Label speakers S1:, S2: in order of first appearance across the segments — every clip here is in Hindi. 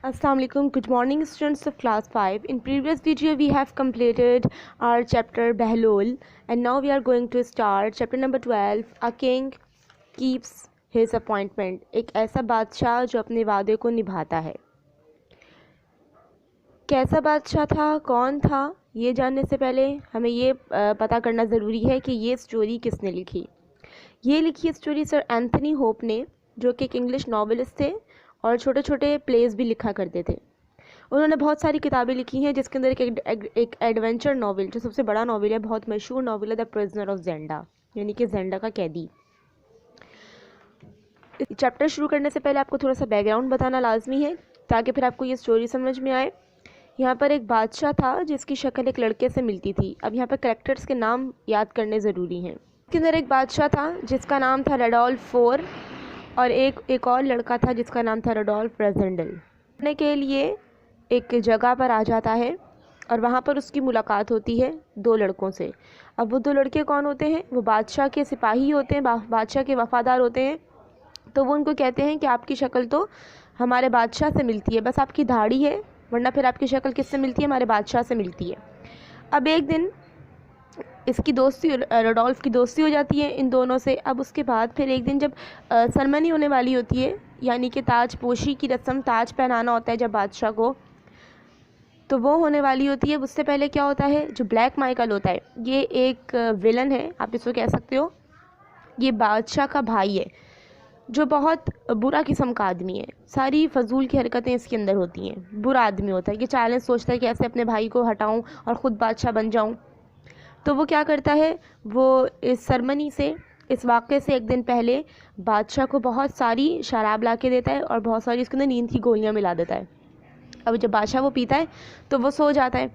S1: Assalamualaikum. Good morning, students of class 5. In previous video we have completed our chapter Behlul, and now we are going to start chapter number 12. A king keeps his appointment. एक ऐसा बादशाह जो अपने वादे को निभाता है। कैसा बादशाह था, कौन था, ये जानने से पहले हमें ये पता करना ज़रूरी है कि ये स्टोरी किसने लिखी। ये लिखी स्टोरी सर एंथनी होप ने, जो कि एक इंग्लिश नॉवेलिस्ट थे और छोटे छोटे प्लेस भी लिखा करते थे। उन्होंने बहुत सारी किताबें लिखी हैं, जिसके अंदर एक एडवेंचर नॉवल जो सबसे बड़ा नॉवल है, बहुत मशहूर नॉवल है, द प्रिजनर ऑफ जेंडा, यानी कि जेंडा का कैदी। चैप्टर शुरू करने से पहले आपको थोड़ा सा बैकग्राउंड बताना लाजमी है ताकि फिर आपको ये स्टोरी समझ में आए। यहाँ पर एक बादशाह था जिसकी शक्ल एक लड़के से मिलती थी। अब यहाँ पर करेक्टर्स के नाम याद करने ज़रूरी हैं। इसके अंदर एक बादशाह था जिसका नाम था रेडोल्फ IV और एक और लड़का था जिसका नाम था रेडोल्फ रेजेंडल। पढ़ने के लिए एक जगह पर आ जाता है और वहाँ पर उसकी मुलाकात होती है दो लड़कों से। अब वो दो लड़के कौन होते हैं? वो बादशाह के सिपाही होते हैं, बादशाह के वफ़ादार होते हैं। तो वो उनको कहते हैं कि आपकी शक्ल तो हमारे बादशाह से मिलती है, बस आपकी दाढ़ी है, वरना फिर आपकी शक्ल किससे मिलती है? हमारे बादशाह से मिलती है। अब एक दिन इसकी दोस्ती, रेडोल्फ की दोस्ती हो जाती है इन दोनों से। अब उसके बाद फिर एक दिन जब सेरेमनी होने वाली होती है, यानी कि ताज पोशी की रस्म, ताज पहनाना होता है जब बादशाह को, तो वो होने वाली होती है। उससे पहले क्या होता है, जो ब्लैक माइकल होता है, ये एक विलन है, आप इसको कह सकते हो। ये बादशाह का भाई है जो बहुत बुरा किस्म का आदमी है। सारी फजूल की हरकतें इसके अंदर होती हैं। बुरा आदमी होता है, ये चैलेंज सोचता है कि ऐसे अपने भाई को हटाऊं और ख़ुद बादशाह बन जाऊं। तो वो क्या करता है, वो इस सेरेमनी से, इस वाक़े से एक दिन पहले बादशाह को बहुत सारी शराब ला के देता है और बहुत सारी इसके अंदर नींद की गोलियां मिला देता है। अब जब बादशाह वो पीता है तो वो सो जाता है।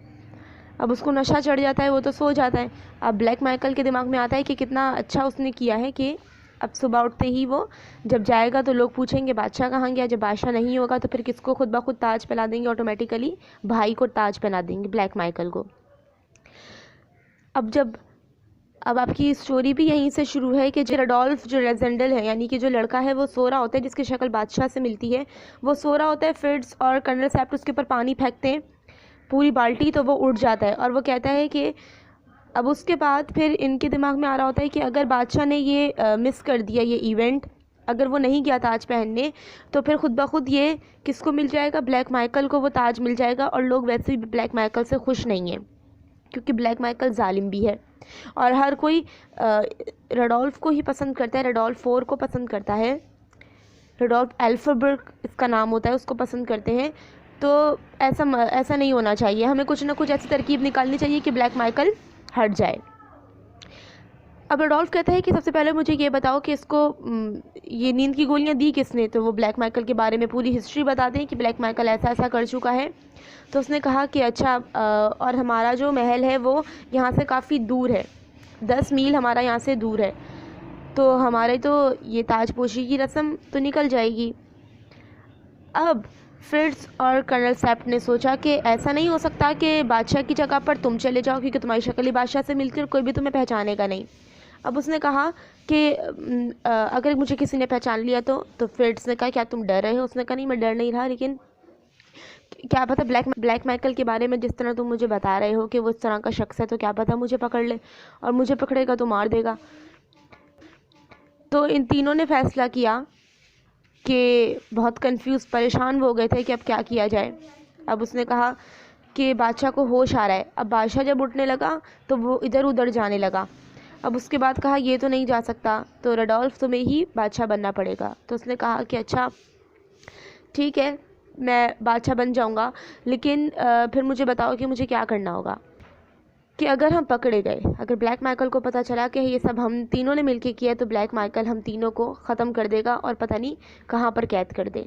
S1: अब उसको नशा चढ़ जाता है, वो तो सो जाता है। अब ब्लैक माइकल के दिमाग में आता है कि कितना अच्छा उसने किया है कि अब सुबह उठते ही वो जब जाएगा तो लोग पूछेंगे बादशाह कहाँ गया। जब बादशाह नहीं होगा तो फिर किसको खुद ब खुद ताज पहना देंगे, ऑटोमेटिकली भाई को ताज पहना देंगे, ब्लैक माइकल को। अब आपकी स्टोरी भी यहीं से शुरू है कि रेडोल्फ जो रेजेंडल है, यानी कि जो लड़का है, वो सो रहा होता है जिसकी शक्ल बादशाह से मिलती है। वो सो रहा होता है, फिट्स और कर्नल सेप्ट उसके ऊपर पानी फेंकते हैं, पूरी बाल्टी, तो वो उठ जाता है और वो कहता है कि अब उसके बाद फिर इनके दिमाग में आ रहा होता है कि अगर बादशाह ने ये मिस कर दिया ये इवेंट, अगर वो नहीं गया ताज पहनने, तो फिर खुद ब खुद ये किसको मिल जाएगा? ब्लैक माइकल को वो ताज मिल जाएगा। और लोग वैसे भी ब्लैक माइकल से खुश नहीं हैं क्योंकि ब्लैक माइकल जालिम भी है और हर कोई रेडोल्फ को ही पसंद करता है, रेडोल्फ IV को पसंद करता है, रेडोल्फ एल्फबर्ग इसका नाम होता है, उसको पसंद करते हैं। तो ऐसा नहीं होना चाहिए, हमें कुछ ना कुछ ऐसी तरकीब निकालनी चाहिए कि ब्लैक माइकल हट जाए। अब रेडोल्फ कहता है कि सबसे पहले मुझे ये बताओ कि इसको ये नींद की गोलियां दी किसने। तो वो ब्लैक माइकल के बारे में पूरी हिस्ट्री बताते हैं कि ब्लैक माइकल ऐसा ऐसा कर चुका है। तो उसने कहा कि अच्छा, और हमारा जो महल है वो यहाँ से काफ़ी दूर है, 10 मील हमारा यहाँ से दूर है, तो हमारे तो ये ताजपोशी की रस्म तो निकल जाएगी। अब फिट्स और कर्नल सेप्ट ने सोचा कि ऐसा नहीं हो सकता कि बादशाह की जगह पर तुम चले जाओ, क्योंकि तुम्हारी शक्ल ही बादशाह से मिलती है और कोई भी तुम्हें पहचानेगा नहीं। अब उसने कहा कि अगर मुझे किसी ने पहचान लिया तो फिट्स ने कहा क्या तुम डर रहे हो? उसने कहा नहीं, मैं डर नहीं रहा, लेकिन क्या पता ब्लैक माइकल के बारे में जिस तरह तुम मुझे बता रहे हो कि वो इस तरह का शख्स है, तो क्या पता मुझे पकड़ ले, और मुझे पकड़ेगा तो मार देगा। तो इन तीनों ने फैसला किया कि बहुत कंफ्यूज, परेशान हो गए थे कि अब क्या किया जाए। अब उसने कहा कि बादशाह को होश आ रहा है। अब बादशाह जब उठने लगा तो वो इधर उधर जाने लगा। अब उसके बाद कहा ये तो नहीं जा सकता, तो रेडोल्फ तुम्हें ही बादशाह बनना पड़ेगा। तो उसने कहा कि अच्छा ठीक है, मैं बादशाह बन जाऊंगा, लेकिन फिर मुझे बताओ कि मुझे क्या करना होगा। कि अगर हम पकड़े गए, अगर ब्लैक माइकल को पता चला कि ये सब हम तीनों ने मिलके किया, तो ब्लैक माइकल हम तीनों को ख़त्म कर देगा और पता नहीं कहाँ पर कैद कर दे,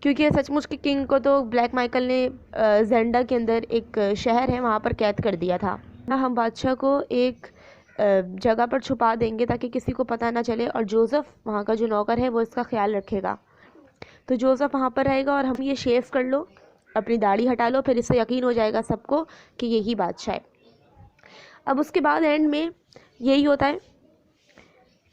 S1: क्योंकि सचमुच के किंग को तो ब्लैक माइकल ने जेंडा के अंदर एक शहर है वहाँ पर कैद कर दिया था। हम बादशाह को एक जगह पर छुपा देंगे ताकि किसी को पता ना चले, और जोसेफ वहाँ का जो नौकर है वो इसका ख्याल रखेगा। तो जोसेफ वहाँ पर रहेगा और हम ये शेव कर लो, अपनी दाढ़ी हटा लो, फिर इससे यकीन हो जाएगा सबको कि यही बादशाह है। अब उसके बाद एंड में यही होता है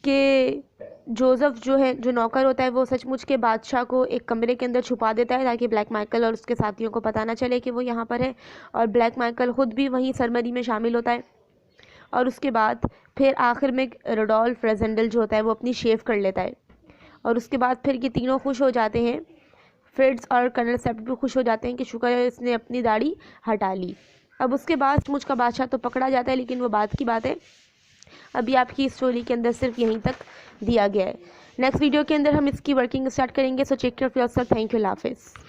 S1: कि जोसेफ जो है, जो नौकर होता है, वो सचमुच के बादशाह को एक कमरे के अंदर छुपा देता है ताकि ब्लैक माइकल और उसके साथियों को पता ना चले कि वो यहाँ पर है, और ब्लैक माइकल खुद भी वहीं सरमनी में शामिल होता है। और उसके बाद फिर आखिर में रोडोल्फ रेजेंडल जो होता है वो अपनी शेव कर लेता है, और उसके बाद फिर ये तीनों खुश हो जाते हैं। फ्रिट्ज और कर्नल सेप्ट भी खुश हो जाते हैं कि शुक्र है इसने अपनी दाढ़ी हटा ली। अब उसके बाद सचमुच का बादशाह तो पकड़ा जाता है, लेकिन वो बात की बात है, अभी आपकी स्टोरी के अंदर सिर्फ यहीं तक दिया गया है। नेक्स्ट वीडियो के अंदर हम इसकी वर्किंग स्टार्ट करेंगे। So take care of yourself. Thank you. अल्लाह हाफिज़।